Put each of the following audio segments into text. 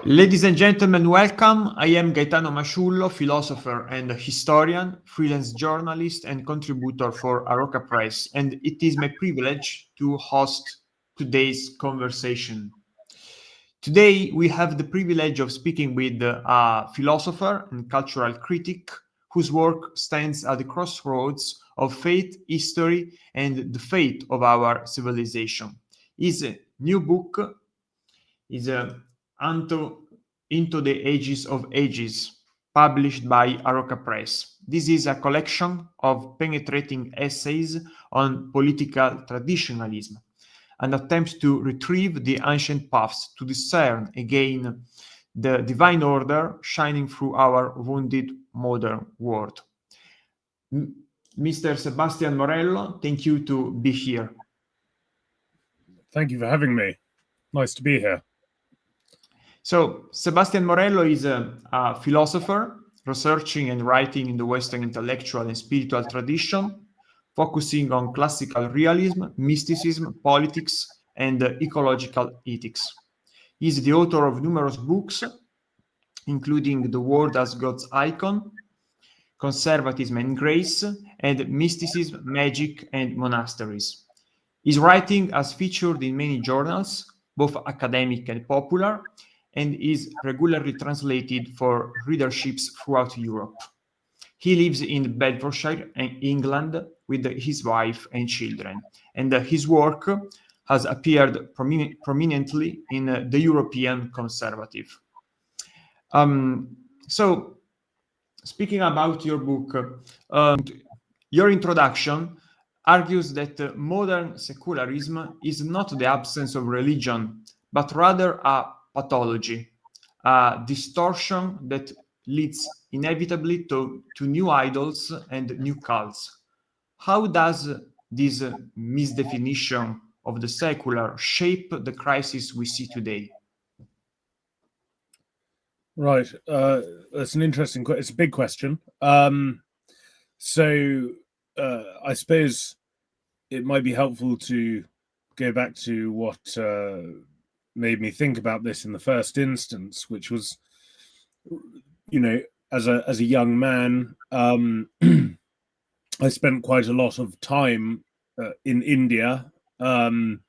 Ladies and gentlemen, welcome. I am Gaetano Masciullo, philosopher and historian, freelance journalist and contributor for Arouca Press, and it is my privilege to host today's conversation. Today, we have the privilege of speaking with a philosopher and cultural critic whose work stands at the crossroads of faith, history, and the fate of our civilization. His new book is Into the Ages of Ages, published by Arouca Press. This is a collection of penetrating essays on political traditionalism, an attempt to retrieve the ancient paths to discern again the divine order shining through our wounded modern world. Mr. Sebastian Morello, thank you to be here. Thank you for having me. Nice to be here. So, Sebastian Morello is a philosopher researching and writing in the Western intellectual and spiritual tradition, focusing on classical realism, mysticism, politics, and ecological ethics. He is the author of numerous books, including The World as God's Icon, Conservatism and Grace, and Mysticism, Magic, and Monasteries. His writing has featured in many journals, both academic and popular, and is regularly translated for readerships throughout Europe. He lives in Bedfordshire, England, with his wife and children, and his work has appeared prominently in the European Conservative. So, speaking about your book, your introduction argues that modern secularism is not the absence of religion, but rather a pathology, a distortion that leads inevitably to new idols and new cults. How does this misdefinition of the secular shape the crisis we see today? Right, that's an interesting question. It's a big question. So I suppose it might be helpful to go back to what made me think about this in the first instance, which was, as a young man, I spent quite a lot of time in India and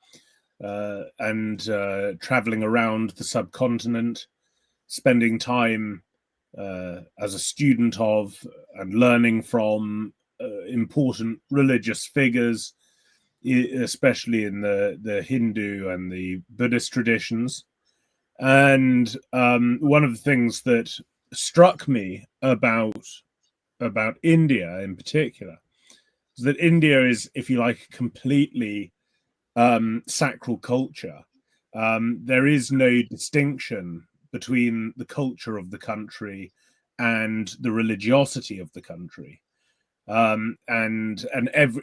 traveling around the subcontinent, spending time as a student of and learning from important religious figures, especially in the Hindu and the Buddhist traditions. And one of the things that struck me about India in particular is that India is, if you like, completely sacral culture. There is no distinction between the culture of the country and the religiosity of the country, and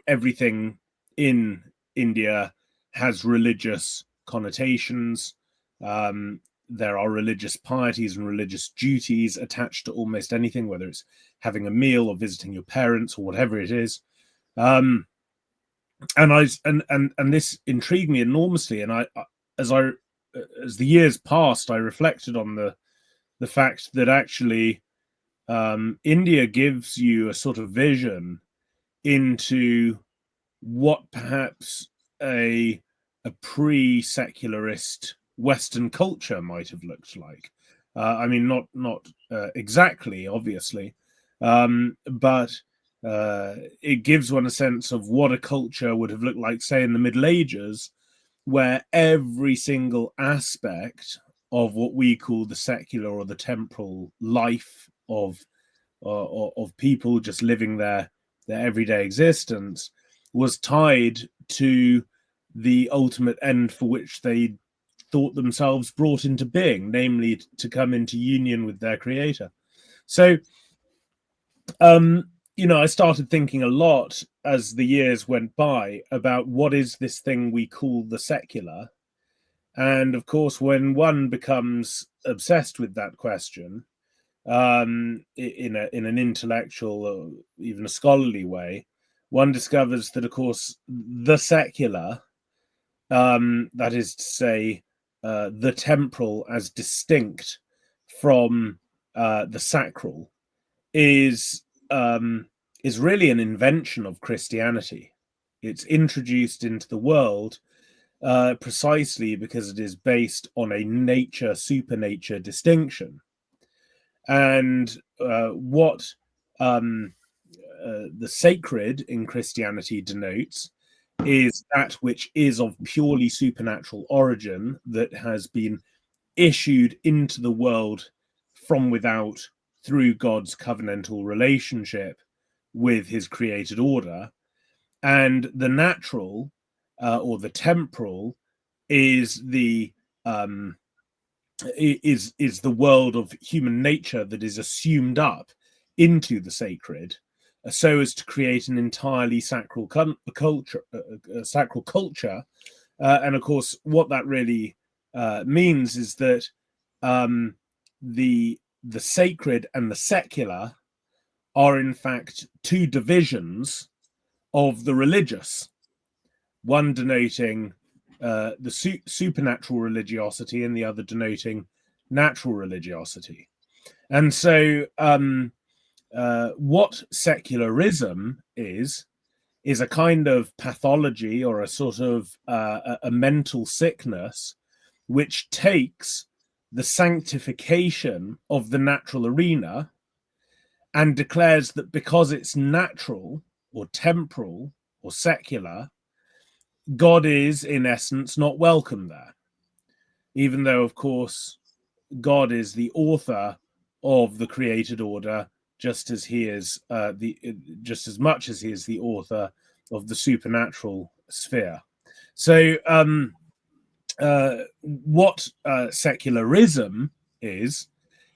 everything in India has religious connotations. There are religious pieties and religious duties attached to almost anything, whether it's having a meal or visiting your parents or whatever it is. And this intrigued me enormously. And as the years passed, I reflected on the fact that actually India gives you a sort of vision into what perhaps a pre-secularist Western culture might have looked like. I mean, not exactly, obviously, but it gives one a sense of what a culture would have looked like, say, in the Middle Ages, where every single aspect of what we call the secular or the temporal life of people just living their everyday existence was tied to the ultimate end for which they thought themselves brought into being, namely to come into union with their creator. So, I started thinking a lot as the years went by about what is this thing we call the secular. And of course, when one becomes obsessed with that question, in an intellectual or even a scholarly way, one discovers that, of course, the secular, that is to say, the temporal as distinct from the sacral is really an invention of Christianity. It's introduced into the world precisely because it is based on a nature-supernature distinction. And what the sacred in Christianity denotes is that which is of purely supernatural origin, that has been issued into the world from without through God's covenantal relationship with his created order. And the natural or the temporal is the world of human nature that is assumed up into the sacred, so as to create an entirely sacral culture. And of course, what that really means is that the sacred and the secular are in fact two divisions of the religious, one denoting the supernatural religiosity and the other denoting natural religiosity. And so what secularism is a kind of pathology, or a sort of a mental sickness, which takes the sanctification of the natural arena and declares that because it's natural or temporal or secular, God is, in essence, not welcome there. Even though, of course, God is the author of the created order, just as he is just as much as he is the author of the supernatural sphere. So, what secularism is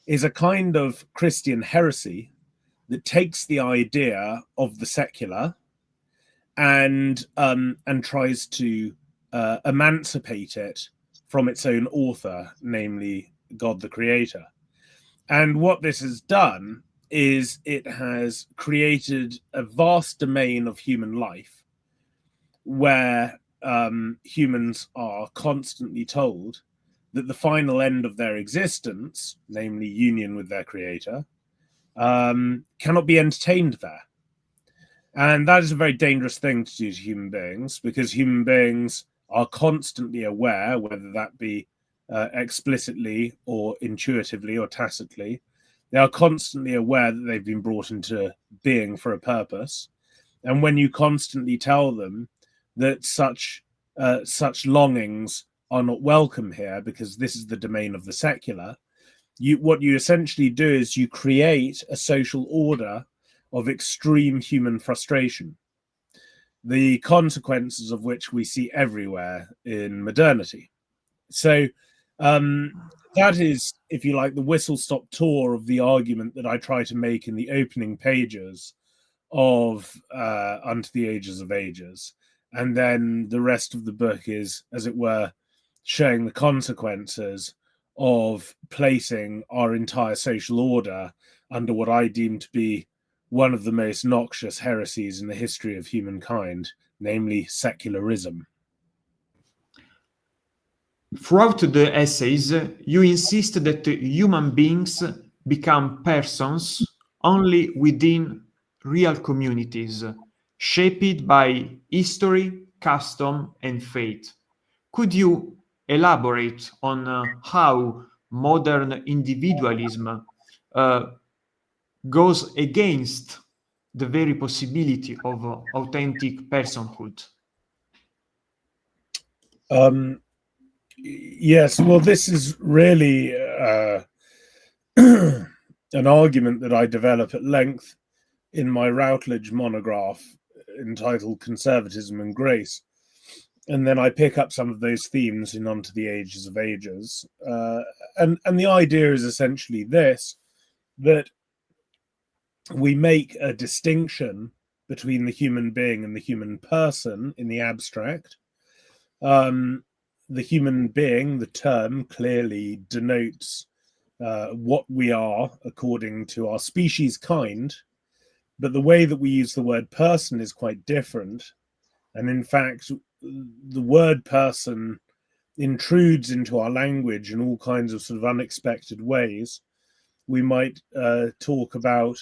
a kind of Christian heresy that takes the idea of the secular and tries to emancipate it from its own author, namely God the Creator. And what this has done is it has created a vast domain of human life where humans are constantly told that the final end of their existence, namely union with their Creator, cannot be entertained there. And that is a very dangerous thing to do to human beings, because human beings are constantly aware, whether that be explicitly or intuitively or tacitly, they are constantly aware that they've been brought into being for a purpose. And when you constantly tell them that such longings are not welcome here because this is the domain of the secular, what you essentially do is you create a social order of extreme human frustration, the consequences of which we see everywhere in modernity. So that is, if you like, the whistle-stop tour of the argument that I try to make in the opening pages of Unto the Ages of Ages. And then the rest of the book is, as it were, showing the consequences of placing our entire social order under what I deem to be one of the most noxious heresies in the history of humankind, namely secularism. Throughout the essays, you insist that human beings become persons only within real communities, shaped by history, custom, and faith. Could you elaborate on how modern individualism goes against the very possibility of authentic personhood? Yes, well, this is really an argument that I develop at length in my Routledge monograph entitled Conservatism and Grace. And then I pick up some of those themes in Onto the Ages of Ages. And the idea is essentially this, that we make a distinction between the human being and the human person in the abstract. The human being, the term, clearly denotes what we are according to our species kind, but the way that we use the word person is quite different. And in fact, the word person intrudes into our language in all kinds of sort of unexpected ways. We might talk about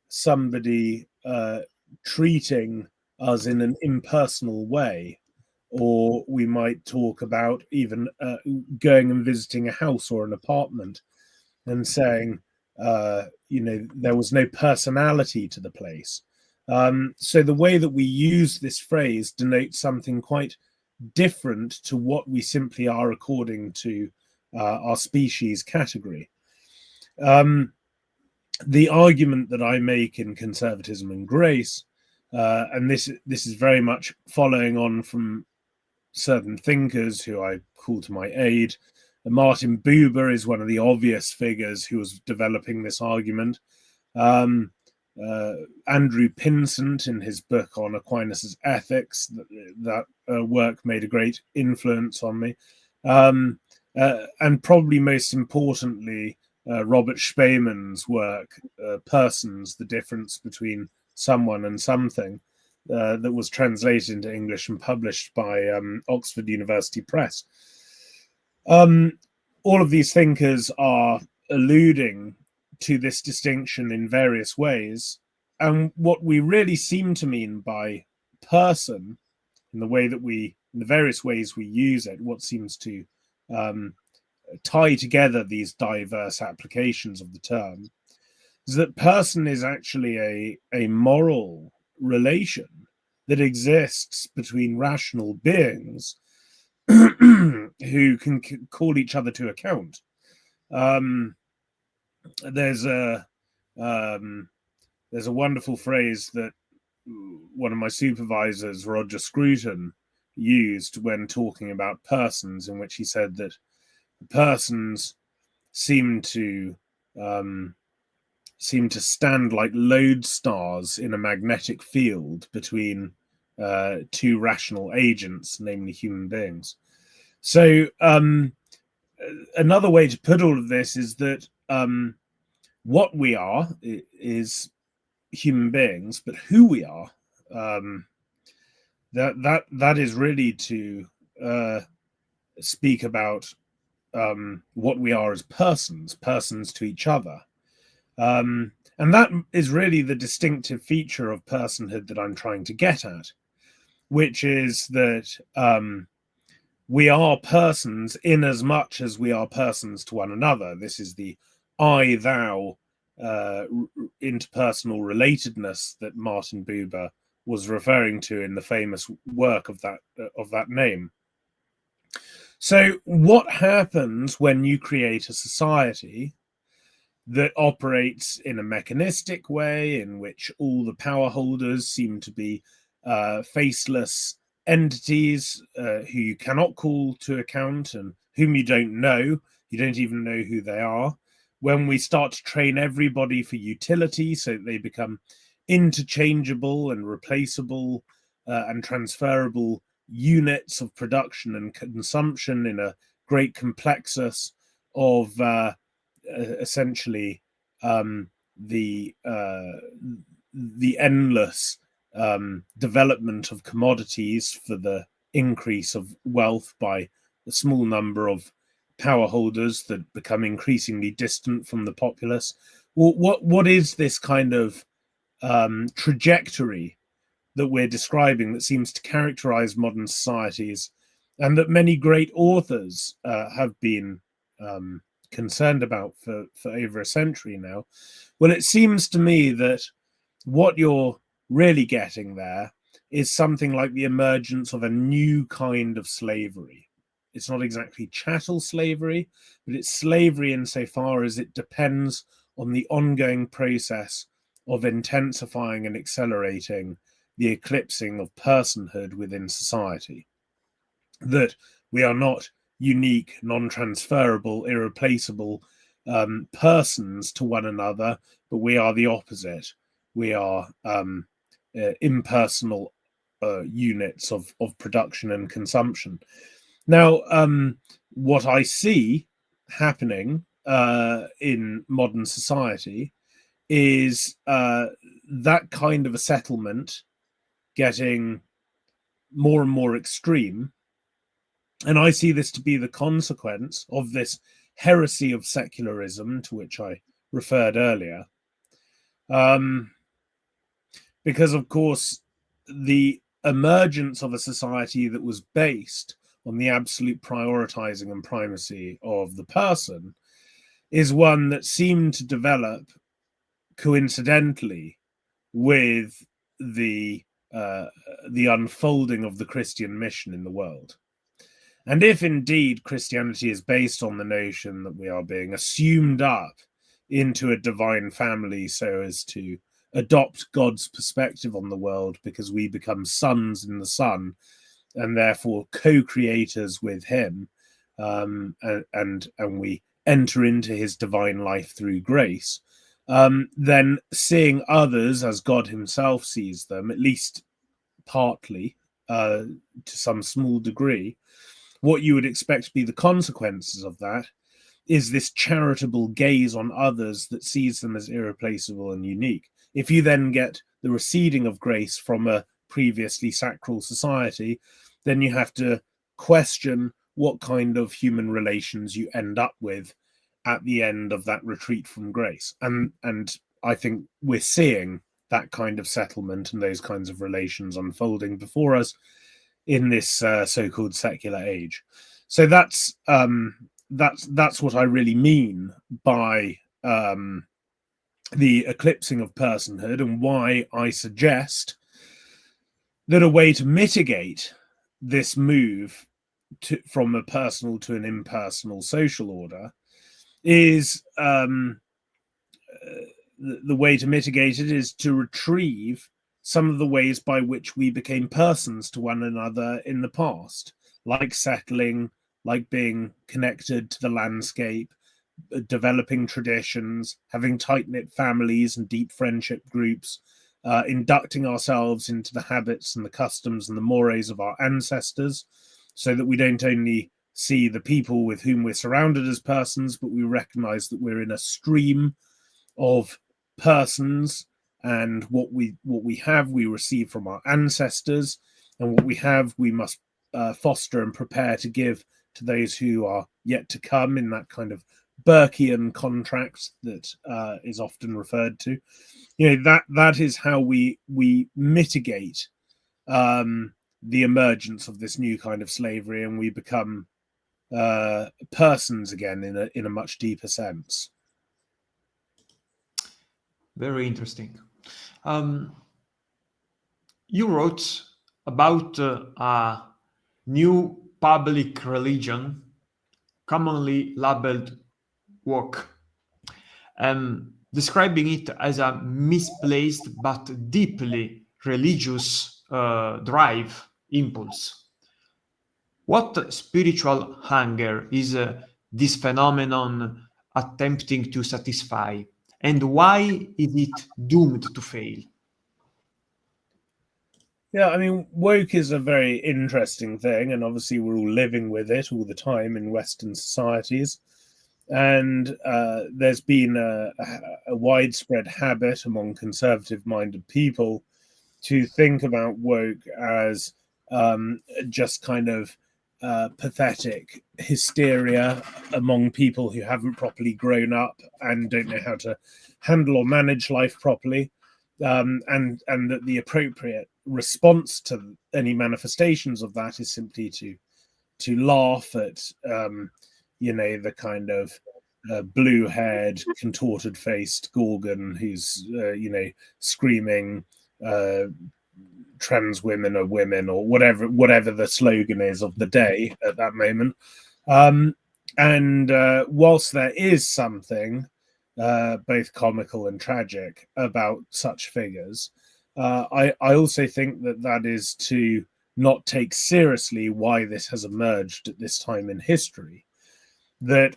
somebody treating us in an impersonal way, or we might talk about even going and visiting a house or an apartment and saying, there was no personality to the place. So the way that we use this phrase denotes something quite different to what we simply are according to our species category. The argument that I make in Conservatism and Grace, and this is very much following on from certain thinkers who I call to my aid. Martin Buber is one of the obvious figures who was developing this argument. Andrew Pinsent, in his book on Aquinas's Ethics, that work made a great influence on me. And probably most importantly, Robert Spamann's work, Persons, the Difference Between Someone and Something, that was translated into English and published by Oxford University Press. All of these thinkers are alluding to this distinction in various ways. And what we really seem to mean by person, in the various ways we use it, what seems to tie together these diverse applications of the term, is that person is actually a moral relation that exists between rational beings who can call each other to account. There's a wonderful phrase that one of my supervisors, Roger Scruton, used when talking about persons, in which he said that persons seem to stand like lodestars in a magnetic field between two rational agents, namely human beings. So another way to put all of this is that what we are is human beings, but who we are, that is really to speak about what we are as persons to each other. And that is really the distinctive feature of personhood that I'm trying to get at, which is that we are persons in as much as we are persons to one another. This is the I-thou interpersonal relatedness that Martin Buber was referring to in the famous work of that name. So what happens when you create a society that operates in a mechanistic way, in which all the power holders seem to be faceless entities who you cannot call to account and whom you don't know? You don't even know who they are. When we start to train everybody for utility so that they become interchangeable and replaceable and transferable units of production and consumption in a great complexus of essentially the endless development of commodities for the increase of wealth by a small number of power holders that become increasingly distant from the populace. What is this kind of trajectory that we're describing that seems to characterize modern societies, and that many great authors have been concerned about for over a century now? Well, it seems to me that what you're really getting there is something like the emergence of a new kind of slavery. It's not exactly chattel slavery, but it's slavery insofar as it depends on the ongoing process of intensifying and accelerating the eclipsing of personhood within society. That we are not unique, non-transferable, irreplaceable persons to one another, but we are the opposite. We are impersonal units of production and consumption. Now, what I see happening in modern society is that kind of a settlement getting more and more extreme, And I see this to be the consequence of this heresy of secularism to which I referred earlier. Because, of course, the emergence of a society that was based on the absolute prioritizing and primacy of the person is one that seemed to develop coincidentally with the unfolding of the Christian mission in the world. And if indeed Christianity is based on the notion that we are being assumed up into a divine family so as to adopt God's perspective on the world because we become sons in the Son and therefore co-creators with him, and we enter into his divine life through grace, then seeing others as God himself sees them, at least partly, to some small degree, what you would expect to be the consequences of that is this charitable gaze on others that sees them as irreplaceable and unique. If you then get the receding of grace from a previously sacral society, then you have to question what kind of human relations you end up with at the end of that retreat from grace. And I think we're seeing that kind of settlement and those kinds of relations unfolding before us in this so-called secular age. So that's what I really mean by the eclipsing of personhood, and why I suggest that a way to mitigate this move from a personal to an impersonal social order is the way to mitigate it is to retrieve some of the ways by which we became persons to one another in the past, like settling, like being connected to the landscape, developing traditions, having tight-knit families and deep friendship groups, inducting ourselves into the habits and the customs and the mores of our ancestors, so that we don't only see the people with whom we're surrounded as persons, but we recognize that we're in a stream of persons, and what we have we receive from our ancestors, and what we have we must foster and prepare to give to those who are yet to come in that kind of Burkean contract that is often referred to. That is how we mitigate the emergence of this new kind of slavery, and we become persons again in a much deeper sense. Very interesting. You wrote about a new public religion, commonly labeled woke, describing it as a misplaced but deeply religious drive impulse. What spiritual hunger is this phenomenon attempting to satisfy, and why is it doomed to fail? Yeah, I mean, woke is a very interesting thing, and obviously we're all living with it all the time in Western societies. And there's been a widespread habit among conservative-minded people to think about woke as just kind of pathetic hysteria among people who haven't properly grown up and don't know how to handle or manage life properly, and that the appropriate response to any manifestations of that is simply to laugh at the kind of blue-haired, contorted-faced Gorgon who's screaming trans women are women, or whatever the slogan is of the day at that moment. And whilst there is something both comical and tragic about such figures, I also think that is to not take seriously why this has emerged at this time in history. That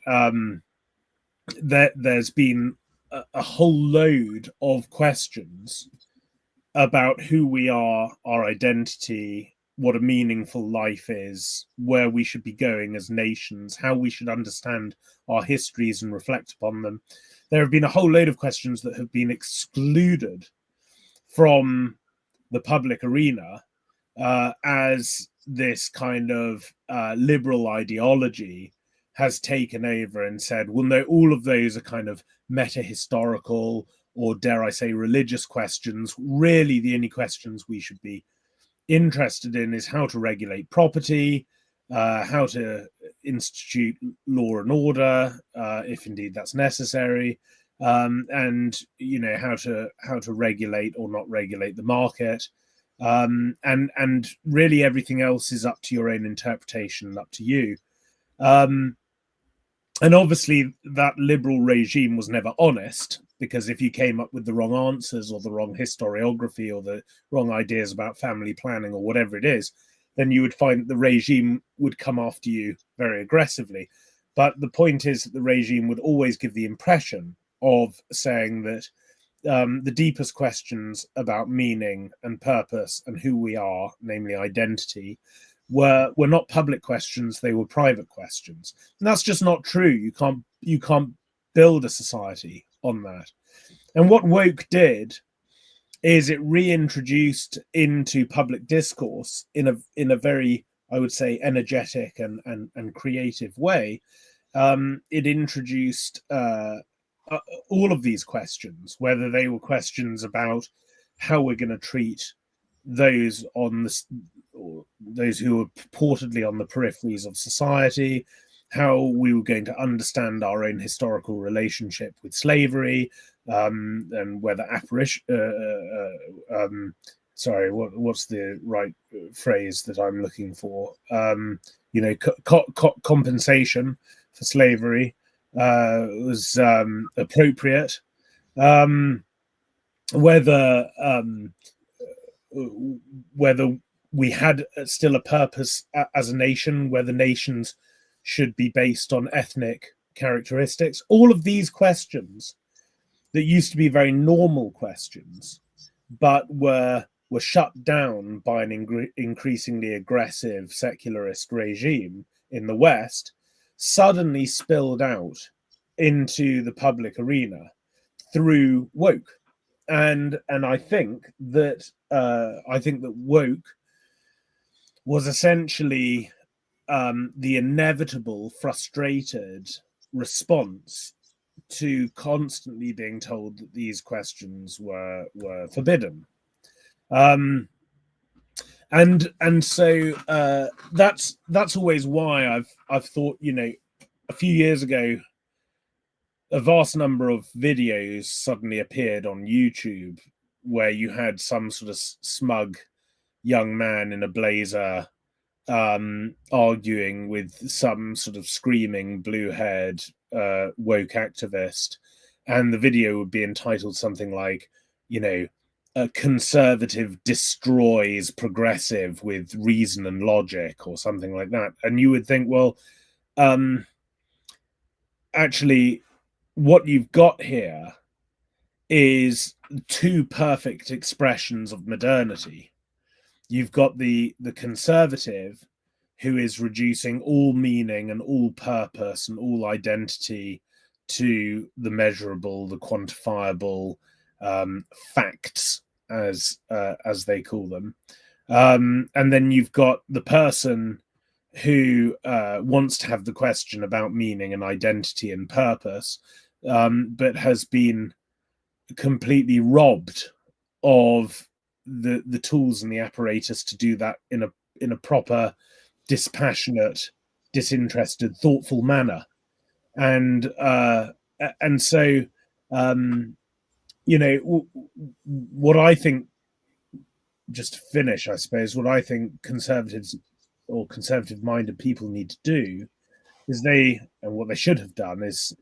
there's been a whole load of questions about who we are, our identity, what a meaningful life is, where we should be going as nations, how we should understand our histories and reflect upon them. There have been a whole load of questions that have been excluded from the public arena as this kind of liberal ideology has taken over and said, well, no, all of those are kind of meta-historical, or dare I say religious questions. Really, the only questions we should be interested in is how to regulate property, how to institute law and order, if indeed that's necessary, and how to regulate or not regulate the market, and really everything else is up to your own interpretation, up to you. And obviously that liberal regime was never honest, because if you came up with the wrong answers or the wrong historiography or the wrong ideas about family planning or whatever it is, then you would find that the regime would come after you very aggressively. But the point is that the regime would always give the impression of saying that the deepest questions about meaning and purpose and who we are, namely identity, were not public questions, they were private questions. And that's just not true. You can't build a society on that. And what woke did is it reintroduced into public discourse in a very, I would say, energetic and creative way. It introduced all of these questions, whether they were questions about how we're going to treat those who are purportedly on the peripheries of society, how we were going to understand our own historical relationship with slavery, and whether what's the right phrase that I'm looking for? Compensation for slavery was appropriate. Whether we had still a purpose as a nation, whether nations should be based on ethnic characteristics. All of these questions that used to be very normal questions, but were shut down by an increasingly aggressive secularist regime in the West, suddenly spilled out into the public arena through woke. And I think that woke was essentially the inevitable, frustrated response to constantly being told that these questions were forbidden. And so that's always why I've thought, a few years ago, a vast number of videos suddenly appeared on YouTube where you had some sort of smug young man in a blazer arguing with some sort of screaming blue-haired woke activist, and the video would be entitled something like, a conservative destroys progressive with reason and logic, or something like that. And you would think, well, actually, what you've got here is two perfect expressions of modernity. You've got the conservative, who is reducing all meaning and all purpose and all identity to the measurable, the quantifiable facts, as they call them. And then you've got the person who wants to have the question about meaning and identity and purpose, but has been completely robbed of the tools and the apparatus to do that in a proper, dispassionate, disinterested, thoughtful manner. And so what I think, just to finish, I suppose, what I think conservatives or conservative-minded people need to do is what they should have done is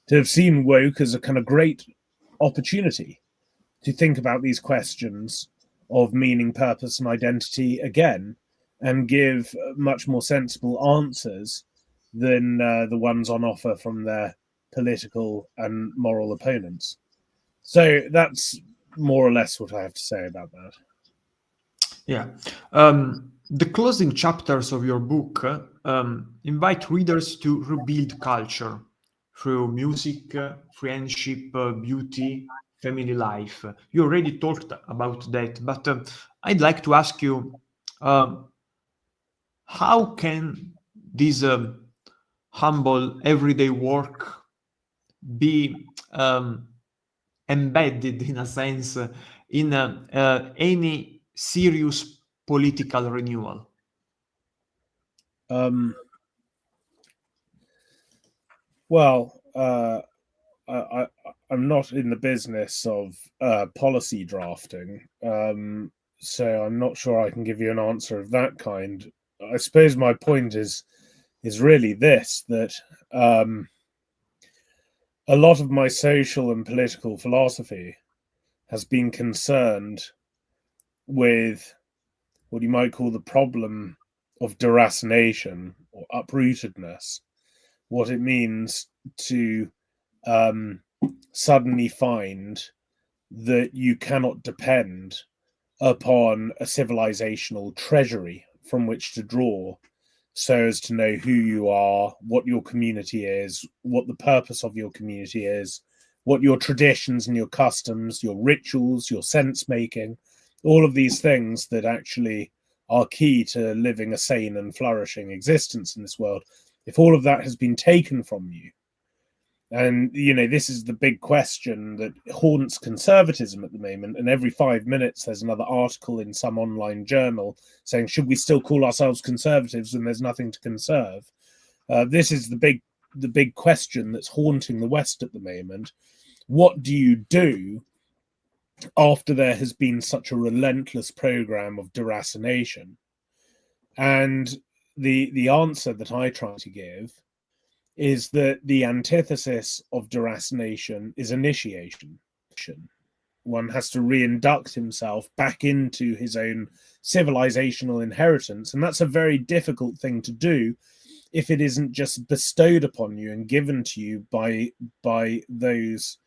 to have seen woke as a kind of great opportunity to think about these questions of meaning, purpose, and identity again, and give much more sensible answers than the ones on offer from their political and moral opponents. So that's more or less what I have to say about that. Yeah. The closing chapters of your book invite readers to rebuild culture through music, friendship, beauty, family life. You already talked about that, but I'd like to ask you how can this humble everyday work be embedded, in a sense, in any serious political renewal? Well, I'm not in the business of policy drafting, so I'm not sure I can give you an answer of that kind. I suppose my point is really this, that a lot of my social and political philosophy has been concerned with what you might call the problem of deracination or uprootedness, what it means to suddenly find that you cannot depend upon a civilizational treasury from which to draw so as to know who you are, what your community is, what the purpose of your community is, what your traditions and your customs, your rituals, your sense making, all of these things that actually are key to living a sane and flourishing existence in this world. If all of that has been taken from you, and, this is the big question that haunts conservatism at the moment. And every 5 minutes, there's another article in some online journal saying, should we still call ourselves conservatives when there's nothing to conserve? This is the big question that's haunting the West at the moment. What do you do after there has been such a relentless program of deracination? And the answer that I try to give is that the antithesis of deracination is initiation. One has to reinduct himself back into his own civilizational inheritance, and that's a very difficult thing to do if it isn't just bestowed upon you and given to you by those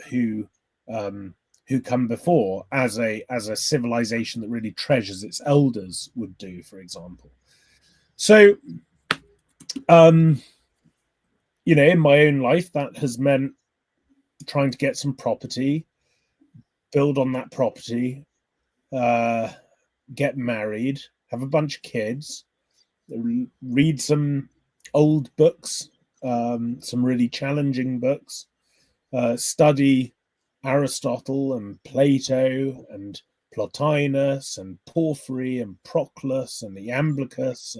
who come before, as a civilization that really treasures its elders would do, for example. So in my own life, that has meant trying to get some property, build on that property, get married, have a bunch of kids, read some old books, some really challenging books, study Aristotle and Plato and Plotinus and Porphyry and Proclus and Iamblichus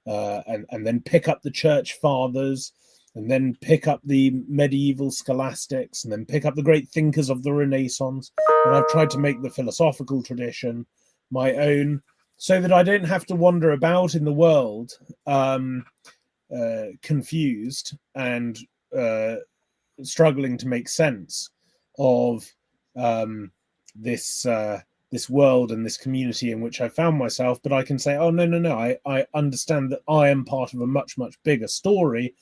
and then pick up the church fathers, and then pick up the medieval scholastics, and then pick up the great thinkers of the Renaissance. And I've tried to make the philosophical tradition my own, so that I don't have to wander about in the world confused and struggling to make sense of this world and this community in which I found myself. But I can say, oh, no, I understand that I am part of a much, much bigger story.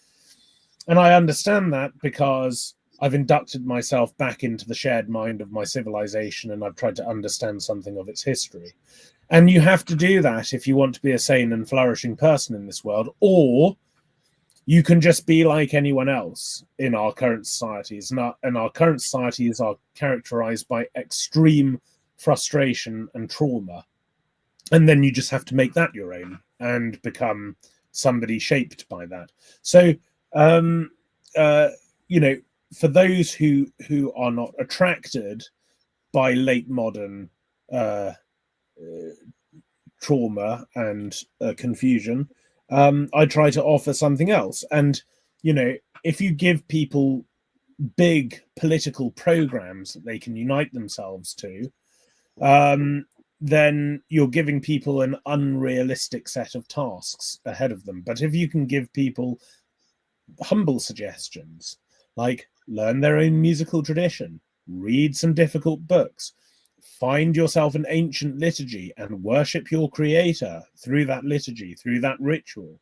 And I understand that because I've inducted myself back into the shared mind of my civilization, and I've tried to understand something of its history. And you have to do that if you want to be a sane and flourishing person in this world, or you can just be like anyone else in our current societies. And our current societies are characterized by extreme frustration and trauma. And then you just have to make that your own and become somebody shaped by that. So, for those who are not attracted by late modern trauma and confusion, I try to offer something else. And, if you give people big political programs that they can unite themselves to, then you're giving people an unrealistic set of tasks ahead of them. But if you can give people humble suggestions, like learn their own musical tradition, read some difficult books, find yourself an ancient liturgy and worship your creator through that liturgy, through that ritual,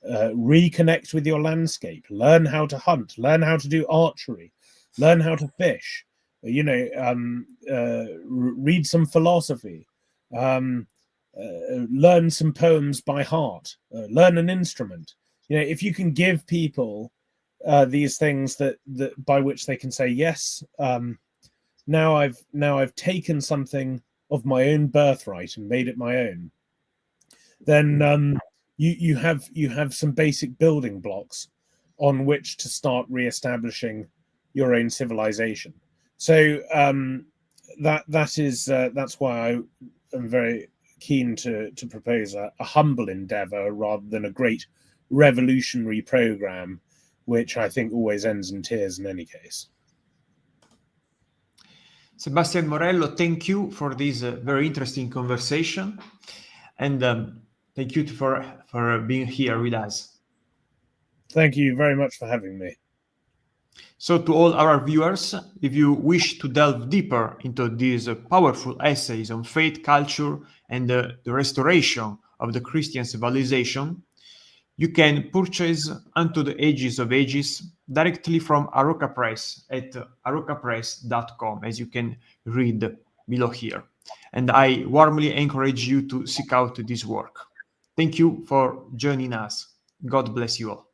reconnect with your landscape, learn how to hunt, learn how to do archery, learn how to fish, read some philosophy, learn some poems by heart, learn an instrument. If you can give people these things that by which they can say, yes, now I've taken something of my own birthright and made it my own. then you have some basic building blocks on which to start re-establishing your own civilization. So that's why I am very keen to propose a humble endeavor rather than a great revolutionary program, which I think always ends in tears in any case. Sebastian Morello, thank you for this very interesting conversation, and thank you for being here with us. Thank you very much for having me. So to all our viewers, if you wish to delve deeper into these powerful essays on faith, culture, and the restoration of the Christian civilization, you can purchase Unto the Ages of Ages directly from Arouca Press at aroucapress.com, as you can read below here. And I warmly encourage you to seek out this work. Thank you for joining us. God bless you all.